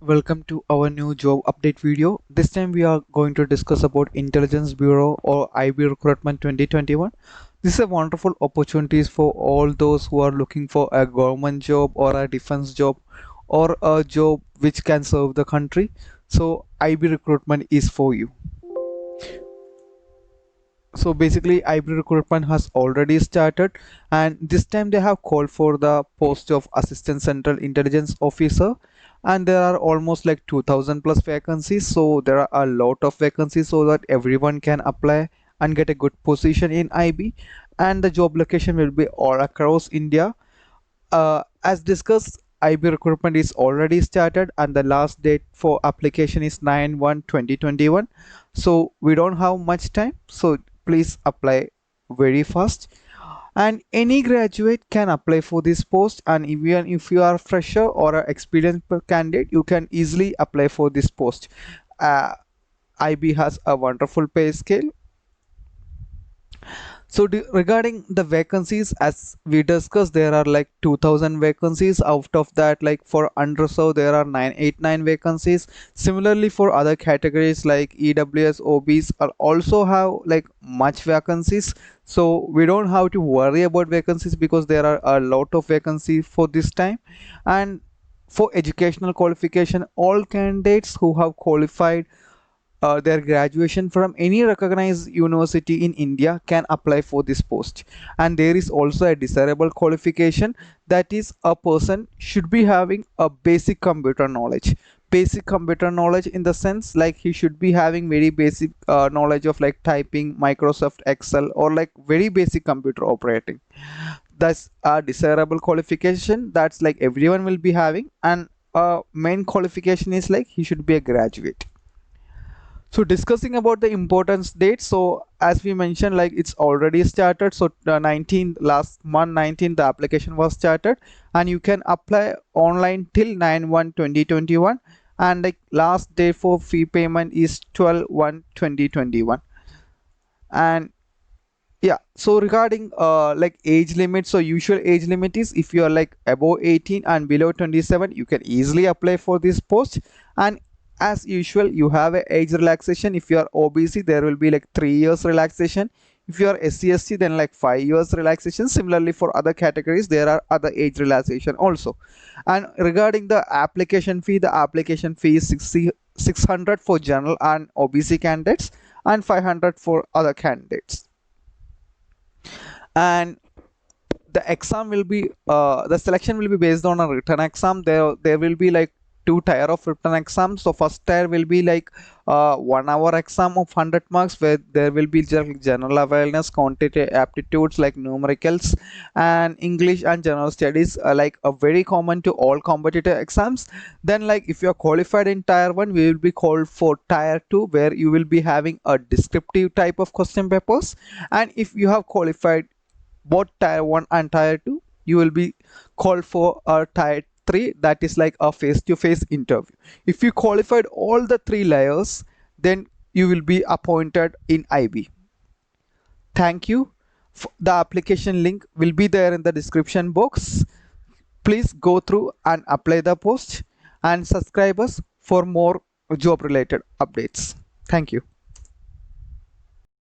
Welcome to our new job update video. This time we are going to discuss about Intelligence Bureau or IB Recruitment 2021. This is a wonderful opportunities for all those who are looking for a government job or a defense job or a job which can serve the country. So IB Recruitment is for you. So basically IB recruitment has already started, and this time they have called for the post of assistant central intelligence officer, and there are almost like 2000 plus vacancies. So there are a lot of vacancies so that everyone can apply and get a good position in IB, and the job location will be all across India. As discussed, IB recruitment is already started and the last date for application is 9/1/2021. So we don't have much time. So please apply very fast. And any graduate can apply for this post, and even if you are fresher or an experienced candidate, you can easily apply for this post. Uh, IB has a wonderful pay scale. So regarding the vacancies, as we discussed, there are like 2000 vacancies. Out of that, like for underserved, there are 989 vacancies. Similarly, for other categories like EWS, OBs are also have like much vacancies. So we don't have to worry about vacancies because there are a lot of vacancies for this time. And for educational qualification, all candidates who have qualified their graduation from any recognized university in India can apply for this post. And there is also a desirable qualification, that is a person should be having a basic computer knowledge. Basic computer knowledge in the sense like he should be having very basic knowledge of like typing, Microsoft Excel, or like very basic computer operating. That's a desirable qualification that's like everyone will be having. And main qualification is like he should be a graduate. So discussing about the importance date, so as we mentioned, like it's already started. So 19th, last month 19th, the application was started, and you can apply online till 9/1/2021, and like last day for fee payment is 12/1/2021. And yeah, so regarding like age limit, so usual age limit is if you are like above 18 and below 27, you can easily apply for this post. And as usual, you have a age relaxation. If you are OBC, there will be like 3 years relaxation. If you are SC/ST, then like 5 years relaxation. Similarly, for other categories, there are other age relaxation also. And regarding the application fee is 600 for general and OBC candidates, and 500 for other candidates. And the selection will be based on a written exam. There will be like two tier of written exams. So first tier will be like 1 hour exam of 100 marks, where there will be just general awareness, quantitative aptitudes like numericals, and English and general studies, like a very common to all competitive exams. Then like if you are qualified in tier 1, we will be called for tier 2, where you will be having a descriptive type of question papers. And if you have qualified both tier 1 and tier 2, you will be called for a tier 3, that is like a face-to-face interview. If you qualified all the three layers, then you will be appointed in IB. Thank you. The application link will be there in the description box. Please go through and apply the post, and subscribe us for more job related updates. Thank you.